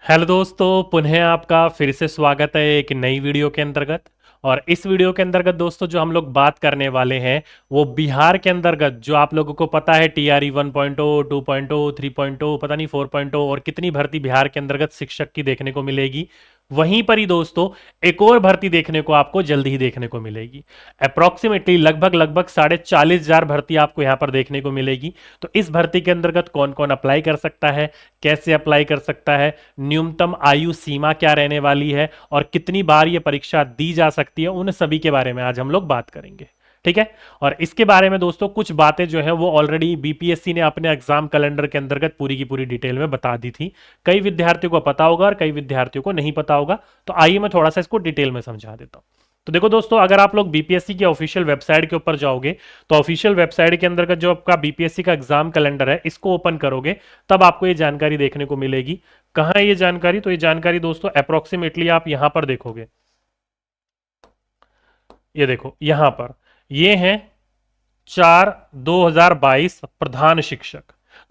Hello दोस्तों, पुनः आपका फिर से स्वागत है एक नई वीडियो के अंतर्गत। और इस वीडियो के अंतर्गत दोस्तों जो हम लोग बात करने वाले हैं वो बिहार के अंतर्गत, जो आप लोगों को पता है टीआरई 1.0, 2.0, 3.0, पता नहीं 4.0 और कितनी भर्ती बिहार के अंतर्गत शिक्षक की देखने को मिलेगी। वहीं पर ही दोस्तों एक और भर्ती देखने को आपको जल्द ही देखने को मिलेगी। अप्रोक्सीमेटली लगभग लगभग 40,500 भर्ती आपको यहाँ पर देखने को मिलेगी। तो इस भर्ती के अंतर्गत कौन कौन अप्लाई कर सकता है, कैसे अप्लाई कर सकता है, न्यूनतम आयु सीमा क्या रहने वाली है और कितनी बार ये परीक्षा दी जा सकती है, उन सभी के बारे में आज हम लोग बात करेंगे। ठीक है। और इसके बारे में दोस्तों कुछ बातें जो है वो ऑलरेडी बीपीएससी ने अपने एग्जाम कैलेंडर के अंतर्गत पूरी की पूरी डिटेल में बता दी थी। कई विद्यार्थियों को पता होगा और कई विद्यार्थियों को नहीं पता होगा। तो आइए मैं थोड़ा सा इसको डिटेल में समझा देता हूं। तो देखो दोस्तों, अगर आप लोग बीपीएससी की ऑफिशियल वेबसाइट के ऊपर जाओगे तो ऑफिशियल वेबसाइट के अंदर का जो आपका बीपीएससी का एग्जाम कैलेंडर है इसको ओपन करोगे, तब आपको ये जानकारी देखने को मिलेगी। कहां है ये जानकारी? तो ये जानकारी दोस्तों अप्रोक्सीमेटली आप यहां पर देखोगे, ये देखो यहां पर ये हैं 4/2022 प्रधान शिक्षक।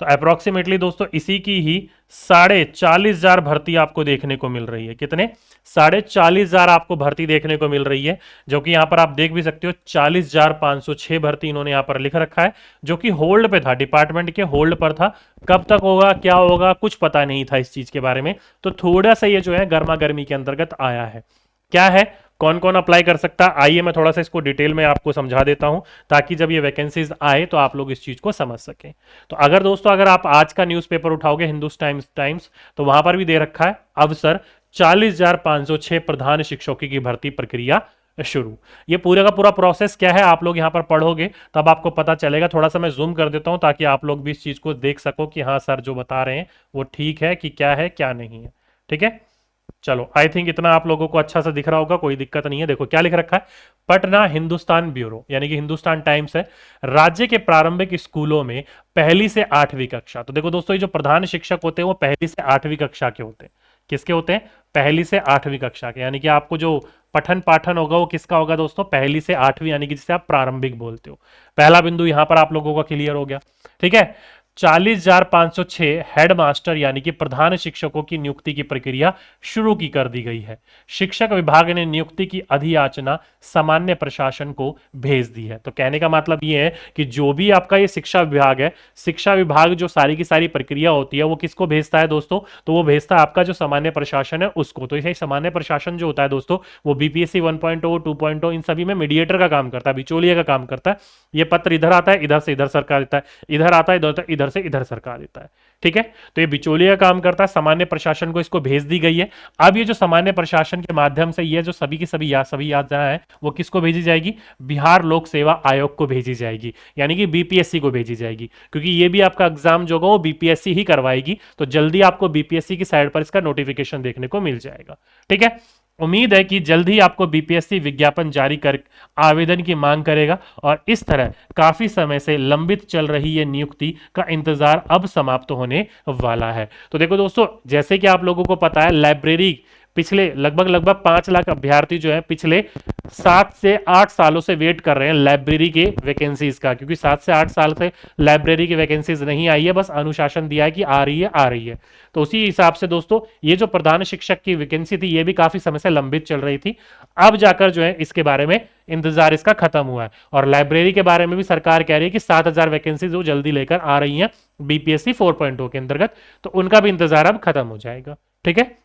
तो अप्रोक्सीमेटली दोस्तों इसी की ही 40,500 भर्ती आपको देखने को मिल रही है। कितने? 40,500 आपको भर्ती देखने को मिल रही है, जो कि यहां पर आप देख भी सकते हो 40,506 भर्ती इन्होंने यहां पर लिख रखा है, जो कि होल्ड पे था, डिपार्टमेंट के होल्ड पर था। कब तक होगा, क्या होगा, कुछ पता नहीं था इस चीज के बारे में। तो थोड़ा सा ये जो है गर्मा गर्मी के अंतर्गत आया है। क्या है, कौन कौन अप्लाई कर सकता है, आइए मैं थोड़ा सा इसको डिटेल में आपको समझा देता हूं, ताकि जब ये वैकेंसीज आए तो आप लोग इस चीज को समझ सकें। तो अगर दोस्तों अगर आप आज का न्यूज़पेपर उठाओगे हिंदुस्तान टाइम्स, तो वहां पर भी दे रखा है अवसर 40,506 प्रधान शिक्षकों की भर्ती प्रक्रिया शुरू। ये पूरा का पूरा प्रोसेस क्या है आप लोग यहां पर पढ़ोगे तब आपको पता चलेगा। थोड़ा सा मैं जूम कर देता हूं ताकि आप लोग भी इस चीज को देख सको कि हाँ सर जो बता रहे हैं वो ठीक है कि क्या है क्या नहीं है। ठीक है, चलो आई थिंक इतना आप लोगों को अच्छा सा दिख रहा होगा, कोई दिक्कत नहीं है। देखो क्या लिख रखा है, पटना हिंदुस्तान ब्यूरो यानी कि हिंदुस्तान टाइम्स है। राज्य के प्रारंभिक स्कूलों में पहली से 8वीं कक्षा। तो देखो दोस्तों ये जो प्रधान शिक्षक होते हैं वो पहली से 8वीं कक्षा के होते हैं। किसके होते हैं? पहली से 8वीं कक्षा के। यानी कि आपको जो पठन पाठन होगा वो किसका होगा दोस्तों? पहली से 8वीं, यानी कि जिसे आप प्रारंभिक बोलते हो। पहला बिंदु यहां पर आप लोगों का क्लियर हो गया। ठीक है। 40,506 हेडमास्टर यानी कि प्रधान शिक्षकों की नियुक्ति की प्रक्रिया शुरू की कर दी गई है। शिक्षक विभाग ने नियुक्ति की अधियाचना सामान्य प्रशासन को भेज दी है। तो कहने का मतलब ये है कि जो भी आपका ये शिक्षा विभाग है, शिक्षा विभाग जो सारी की सारी प्रक्रिया होती है वो किसको भेजता है दोस्तों? तो वो भेजता है आपका जो सामान्य प्रशासन है उसको। तो इसे सामान्य प्रशासन जो होता है दोस्तों वो बीपीएससी 1.0, 2.0 इन सभी में मीडिएटर का काम करता है, बिचौलिया का काम करता है। ये पत्र इधर आता है, इधर से इधर सरकार देता है, इधर आता है, इधर से इधर सरकार देता है। ठीक है। तो ये बिचौलिया काम करता है, सामान्य प्रशासन को इसको भेज दी गई है। अब ये जो सामान्य प्रशासन के माध्यम से ये जो सभी की सभी यातना है वो किसको भेजी जाएगी? बिहार लोक सेवा आयोग को भेजी जाएगी, यानी कि बीपीएससी को भेजी जाएगी। क्योंकि ये भी आपका एग्जाम जो होगा वो बीपीएससी ही करवाएगी, तो जल्दी आपको बीपीएससी की साइड पर इसका नोटिफिकेशन देखने को मिल जाएगा। ठीक है। उम्मीद है कि जल्द ही आपको बीपीएससी विज्ञापन जारी कर आवेदन की मांग करेगा और इस तरह काफी समय से लंबित चल रही ये नियुक्ति का इंतजार अब समाप्त होने वाला है। तो देखो दोस्तों, जैसे कि आप लोगों को पता है लाइब्रेरी पिछले लगभग लगभग 5 लाख अभ्यर्थी जो है पिछले 7 से 8 सालों से वेट कर रहे हैं लाइब्रेरी के वैकेंसीज का, क्योंकि 7 से 8 साल से लाइब्रेरी की वैकेंसीज नहीं आई है, बस अनुशासन दिया है कि आ रही है आ रही है। तो उसी हिसाब से दोस्तों ये जो प्रधान शिक्षक की वैकेंसी थी ये भी काफी समय से लंबित चल रही थी। अब जाकर जो है इसके बारे में इंतजार इसका खत्म हुआ है। और लाइब्रेरी के बारे में भी सरकार कह रही है कि 7,000 वैकेंसी जो जल्दी लेकर आ रही है बीपीएससी 4.0 के अंतर्गत, तो उनका भी इंतजार अब खत्म हो जाएगा। ठीक है।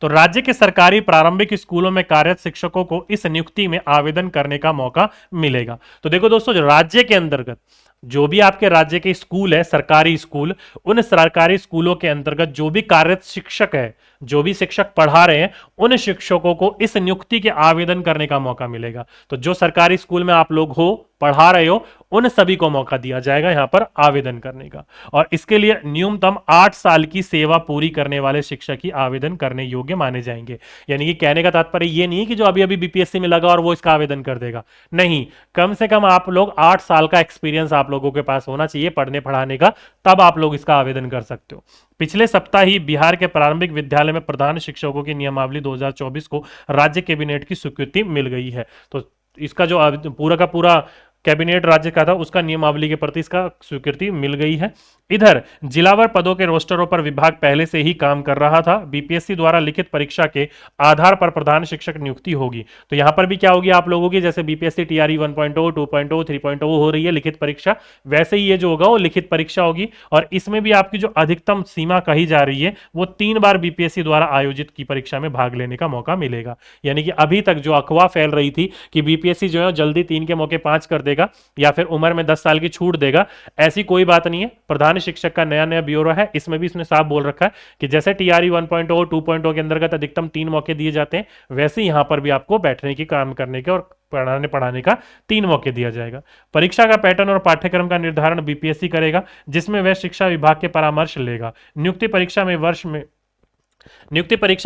तो राज्य के सरकारी प्रारंभिक स्कूलों में कार्यरत शिक्षकों को इस नियुक्ति में आवेदन करने का मौका मिलेगा। तो देखो दोस्तों, जो राज्य के अंतर्गत जो भी आपके राज्य के स्कूल है, सरकारी स्कूल, उन सरकारी स्कूलों के अंतर्गत जो भी कार्यरत शिक्षक है, जो भी शिक्षक पढ़ा रहे हैं, उन शिक्षकों को इस नियुक्ति के आवेदन करने का मौका मिलेगा। तो जो सरकारी स्कूल में आप लोग हो, पढ़ा रहे हो, उन सभी को मौका दिया जाएगा यहां पर आवेदन करने का। और इसके लिए न्यूनतम 8 साल की सेवा पूरी करने वाले शिक्षक ही आवेदन करने योग्य माने जाएंगे। यानी कि कहने का तात्पर्य ये नहीं कि जो अभी अभी बीपीएससी में लगा और वो इसका आवेदन कर देगा, नहीं, कम से कम आप लोग 8 साल का एक्सपीरियंस आप लोगों के पास होना चाहिए पढ़ने पढ़ाने का, तब आप लोग इसका आवेदन कर सकते हो। पिछले सप्ताह ही बिहार के प्रारंभिक विद्यालय में प्रधान शिक्षकों की नियमावली 2024 को राज्य कैबिनेट की स्वीकृति मिल गई है। तो इसका जो पूरा का पूरा कैबिनेट राज्य का था उसका नियमावली के प्रति इसका स्वीकृति मिल गई है। इधर जिलावर पदों के रोस्टरों पर विभाग पहले से ही काम कर रहा था। बीपीएससी द्वारा लिखित परीक्षा के आधार पर प्रधान शिक्षक नियुक्ति होगी। तो यहां पर भी क्या होगी आप लोगों की, जैसे बीपीएससी टीआरई 1.0 2.0 3.0 हो रही है लिखित परीक्षा, वैसे ही ये जो होगा वो लिखित परीक्षा होगी। और इसमें भी आपकी जो अधिकतम सीमा कही जा रही है वो 3 बार बीपीएससी द्वारा आयोजित की परीक्षा में भाग लेने का मौका मिलेगा। यानी कि अभी तक जो अफवाह फैल रही थी कि बीपीएससी जो है जल्दी 3 के मौके 5 कर देगा या फिर उम्र में 10 साल की छूट देगा, ऐसी कोई बात नहीं है। प्रधान शिक्षक का नया नया ब्यूरो है, इसमें भी इसने साफ बोल रखा है कि जैसे टीआरई 1.0 2.0 के अंतर्गत अधिकतम 3 मौके दिए जाते हैं, वैसे यहां पर भी आपको बैठने की, काम करने के और पढ़ाने का 3 मौके दिया जाएगा। परीक्षा का पैटर्न और पाठ्यक्रम का निर्धारण बीपीएससी करेगा, जिसमें वह शिक्षा विभाग के परामर्श लेगा। नियुक्ति परीक्षा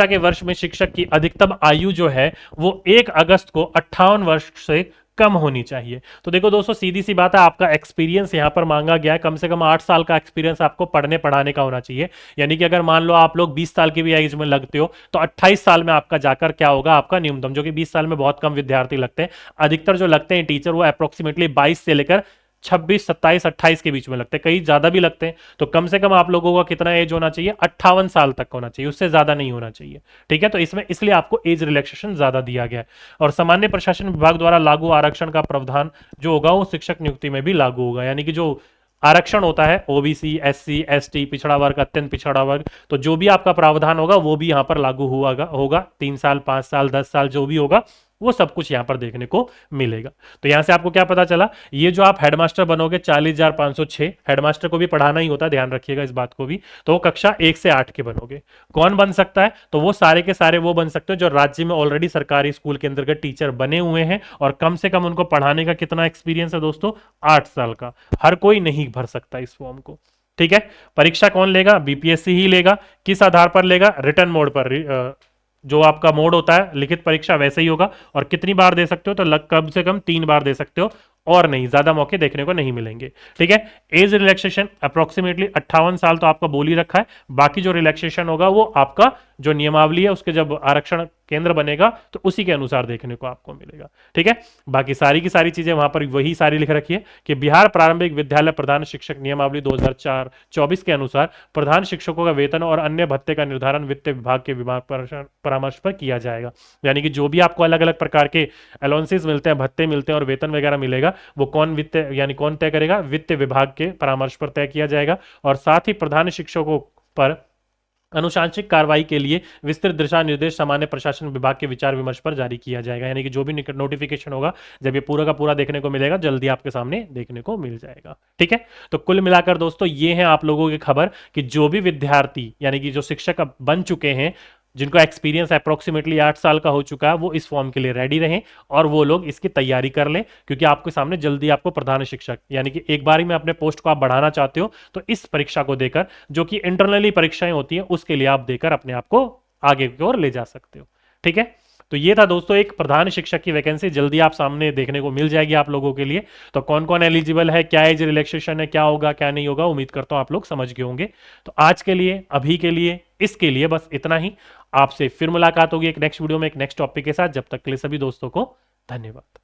के वर्ष में शिक्षक की अधिकतम आयु जो है वो 1 अगस्त को 58 वर्ष से कम होनी चाहिए। तो देखो दोस्तों, सीधी सी बात है, आपका एक्सपीरियंस यहां पर मांगा गया है, कम से कम 8 साल का एक्सपीरियंस आपको पढ़ने पढ़ाने का होना चाहिए। यानी कि अगर मान लो आप लोग 20 साल की भी एज में लगते हो तो 28 साल में आपका जाकर क्या होगा, आपका न्यूनतम, जो कि 20 साल में बहुत कम विद्यार्थी लगते हैं, अधिकतर जो लगते हैं टीचर वो अप्रोक्सीमेटली 22 से लेकर 26 27 28 के बीच में लगते हैं, कई ज्यादा भी लगते हैं। तो कम से कम आप लोगों का कितना एज होना चाहिए, 58 साल तक होना चाहिए, उससे ज्यादा नहीं होना चाहिए। ठीक है, तो इसमें इसलिए आपको एज रिलैक्सेशन ज्यादा दिया गया है। और सामान्य प्रशासन विभाग द्वारा लागू आरक्षण का प्रावधान जो होगा वो शिक्षक नियुक्ति में भी लागू होगा। यानी कि जो आरक्षण होता है ओबीसी, एससी, एसटी, पिछड़ा वर्ग, अत्यंत पिछड़ा वर्ग, तो जो भी आपका प्रावधान होगा वो भी यहां पर लागू होगा 3 साल 5 साल 10 साल जो भी होगा वो सब कुछ यहां पर देखने को मिलेगा। तो यहां से आपको क्या पता चला, ये जो आप हेडमास्टर बनोगे 40,506, हेडमास्टर को भी पढ़ाना ही होता है, ध्यान रखिएगा इस बात को भी, तो वो कक्षा 1 से 8 के बनोगे। कौन बन सकता है, तो वो सारे के सारे वो बन सकते हो जो राज्य में ऑलरेडी सरकारी स्कूल के अंतर्गत टीचर बने हुए हैं और कम से कम उनको पढ़ाने का कितना एक्सपीरियंस है दोस्तों, 8 साल का। हर कोई नहीं भर सकता इस फॉर्म को। ठीक है, परीक्षा कौन लेगा, बीपीएससी ही लेगा। किस आधार पर लेगा, रिटर्न मोड पर, जो आपका मोड होता है लिखित परीक्षा वैसे ही होगा। और कितनी बार दे सकते हो, तो कम से कम 3 बार दे सकते हो और नहीं, ज्यादा मौके देखने को नहीं मिलेंगे। ठीक है, एज रिलैक्सेशन अप्रोक्सीमेटली 58 साल तो आपका बोल ही रखा है। बाकी जो रिलैक्सेशन होगा वो आपका जो नियमावली है उसके जब आरक्षण केंद्र बनेगा तो उसी के अनुसार देखने को आपको मिलेगा। ठीक है, बाकी सारी की सारी चीजें वहां पर वही सारी लिख रखी है कि बिहार प्रारंभिक विद्यालय प्रधान शिक्षक नियमावली 2024 के अनुसार प्रधान शिक्षकों का वेतन और अन्य भत्ते का निर्धारण वित्त विभाग के परामर्श पर किया जाएगा। यानी कि जो भी आपको अलग अलग प्रकार के अलाउंसेस मिलते हैं, भत्ते मिलते हैं और वेतन वगैरह मिलेगा, वो कौन कौन तय करेगा, वित्त विभाग के परामर्श पर तय किया जाएगा। और साथ ही प्रधान शिक्षकों पर अनुशासनिक कार्रवाई के लिए विस्तृत दिशा निर्देश सामान्य प्रशासन विभाग के विचार विमर्श पर जारी किया जाएगा। यानी कि जो भी नोटिफिकेशन होगा, जब ये पूरा का पूरा देखने को मिलेगा, जल्दी आपके सामने देखने को मिल जाएगा। ठीक है, तो कुल मिलाकर दोस्तों ये है आप लोगों की खबर कि जो भी विद्यार्थी यानी कि जो शिक्षक अब बन चुके हैं, जिनको एक्सपीरियंस अप्रोक्सीमेटली 8 साल का हो चुका है, वो इस फॉर्म के लिए रेडी रहें और वो लोग इसकी तैयारी कर लें, क्योंकि आपके सामने जल्दी आपको प्रधान शिक्षक यानी कि एक बार ही में अपने पोस्ट को आप बढ़ाना चाहते हो तो इस परीक्षा को देकर, जो कि इंटरनली परीक्षाएं होती हैं, उसके लिए आप देकर अपने आप को आगे की ओर ले जा सकते हो। ठीक है, तो ये था दोस्तों एक प्रधान शिक्षक की वैकेंसी, जल्दी आप सामने देखने को मिल जाएगी आप लोगों के लिए। तो कौन कौन एलिजिबल है, क्या एज रिलैक्सेशन है, क्या होगा क्या नहीं होगा, उम्मीद करता हूं आप लोग समझ गए होंगे। तो आज के लिए, अभी के लिए, इसके लिए बस इतना ही। आपसे फिर मुलाकात होगी एक नेक्स्ट वीडियो में एक नेक्स्ट टॉपिक के साथ। जब तक के लिए सभी दोस्तों को धन्यवाद।